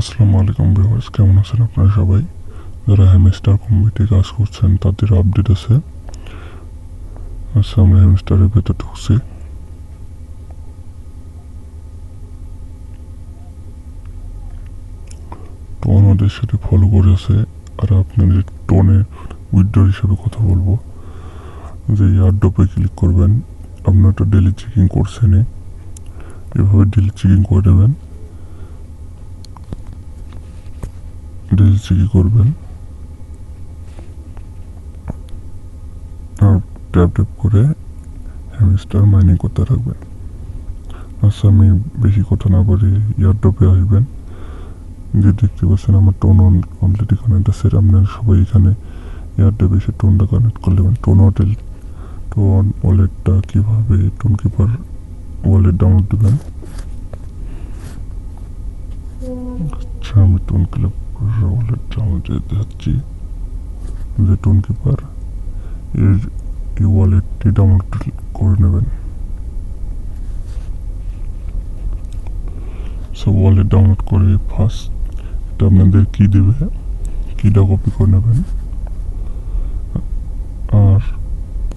আসসালামু আলাইকুম ভিউয়ার্স, কেমন আছেন আপনারা সবাই? যারা হ্যামস্টার কমিটি কাজ করছেন তাদের আপডেট আছে। আচ্ছা, আমরা হ্যামস্টারের ভেতর ঢুকছি। টোন ওদের সাথে ফলো করে আছে। আর আপনাদের টোনের উইথড্র হিসাবে কথা বলবো যে এয়ারড্রপে ক্লিক করবেন। আপনার তো ডেলি চেকিং করছেন, এভাবে ডেলি চেকিং করে নেবেন। ডেলি চেকিং করবেন আর ট্যাপ ট্যাপ করে হ্যামস্টার মাইনিং করতে থাকবেন। আচ্ছা, আমি বেশি কথা না বলে এয়ারড্রপে আসবেন। যে দেখতে পাচ্ছেন আমার টোন অলরেডি কানেক্ট আছে। আপনারা সবাই এখানে এয়ারড্রপে এসে টোনটা কানেক্ট করে নেবেন। টোন ওয়ালেটটা কীভাবে টোন কিপার ওয়ালেট ডাউনলোড দেবেন। আচ্ছা, আমি টোন কিপার ওয়ালেট ডাউনলোড দিতে যাচ্ছি। যে টোন কিপার এই ওয়ালেটটি ডাউনলোড করে নেবেন। সব ওয়ালেট ডাউনলোড করে ফার্স্ট এটা আপনাদের কি দেবে, কিটা কপি করে নেবেন। আর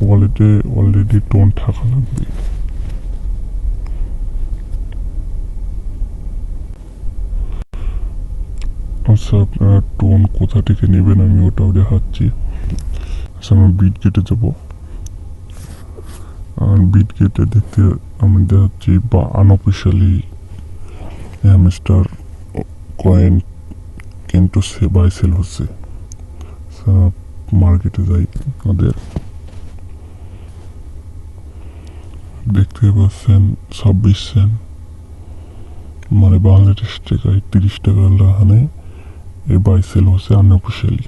ওয়ালেটে অলরেডি টোন থাকা লাগবে। আচ্ছা, আপনারা টোন কোথা থেকে নেবেন আমি ওটাও দেখাচ্ছি। আচ্ছা, আমি বিট গেটে যাব। আর বিট গেটে দেখতে আমি দেখাচ্ছি বা আনঅফিসিয়ালি হ্যামস্টার কয়েন কিন্তু বাই সেল হচ্ছে। মার্কেটে যাই, আমাদের দেখতে পাচ্ছেন 26 সেন্ট, মানে বাংলাদেশ টাকায় 30 টাকার লাহানে এই বাই সেল হচ্ছে আনঅফিসিয়ালি।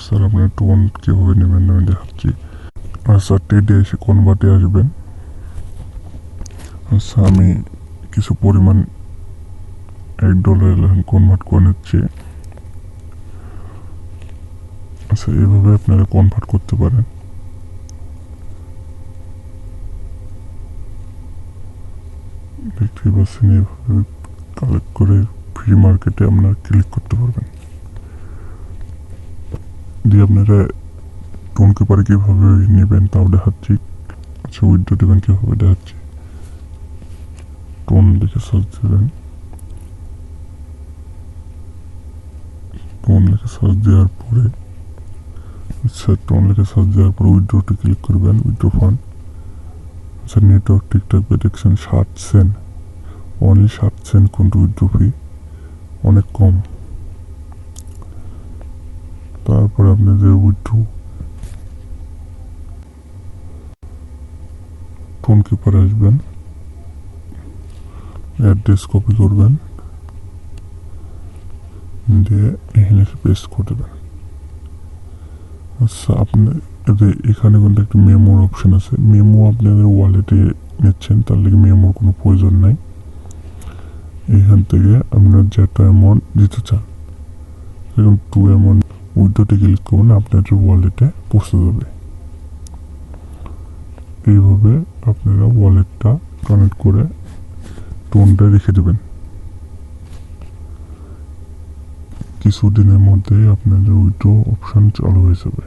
স্যার, আপনার টোন কীভাবে নেবেন আমি দেখাচ্ছি। আচ্ছা, টেডে এসে কনভার্টে আসবেন। আচ্ছা, আমি কিছু পরিমাণ $1 কনভার্ট করে নিচ্ছি। আচ্ছা, এইভাবে আপনারা কনভার্ট করতে পারেন। দেখতে পাচ্ছেন এইভাবে কালেক্ট করে ফ্রি মার্কেটে আপনারা ক্লিক করতে পারবেন। দিয়ে আপনারা টোন কিপারে কীভাবে নেবেন তাও দেখাচ্ছি। আচ্ছা, উইথড্র দেবেন কীভাবে দেখাচ্ছি। টোন লিখে সার্চ দেবেন। টোন লিখে সার্চ দেওয়ার পরে উইথড্রোতে ক্লিক করবেন। Withdraw fund. আচ্ছা, নেটওয়ার্ক ঠিকঠাক দেখছেন 60 সেন্ট, অনলি 60 সেন্ট কিন্তু উইথড্র ফি অনেক কম। তারপরে আপনাদের উইথড্র টোন কিপারে আসবেন, অ্যাড্রেস কপি করবেন, দিয়ে এখানে পেস্ট করে দেবেন। আচ্ছা, আপনার এখানে কিন্তু একটা মেমোর অপশন আছে। মেমো আপনাদের ওয়ালেটে নিচ্ছেন, তার লাগে মেমোর কোনো প্রয়োজন নাই। এখান থেকে আপনার যেটা অ্যামাউন্ট দিতে চান, এরকম 2 অ্যামাউন্ট উইথড্রোতে ক্লিক করবেন, আপনাদের ওয়ালেটে পৌঁছে যাবে। এইভাবে আপনারা ওয়ালেটটা কানেক্ট করে টোনটা রেখে দেবেন। কিছুদিনের মধ্যেই আপনাদের উইথড্র অপশন চালু হয়ে যাবে।